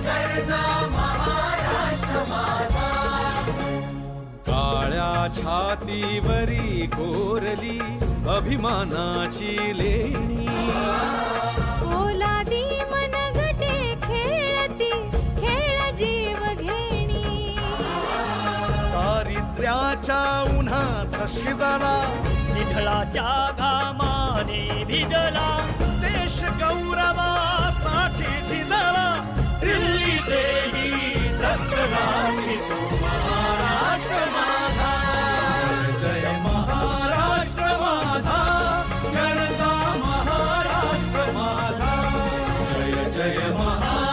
गरजा महाराष्ट्र माझा. काळ्या छातीवरी कोरली अभिमानाची लेणी. पोलादी मनगटे खेळती खेळ जीव घेणी. दारिद्र्याच्या उन्हात शिजला, निढळाच्या घामाने भिजला, देश गौरवासाठी झिजला. दिल्लीचे ही दस्तराणी तो महाराष्ट्र माझा. जय जय महाराष्ट्र माझा, गरजा महाराष्ट्र माझा. जय जय महाराष्ट्र.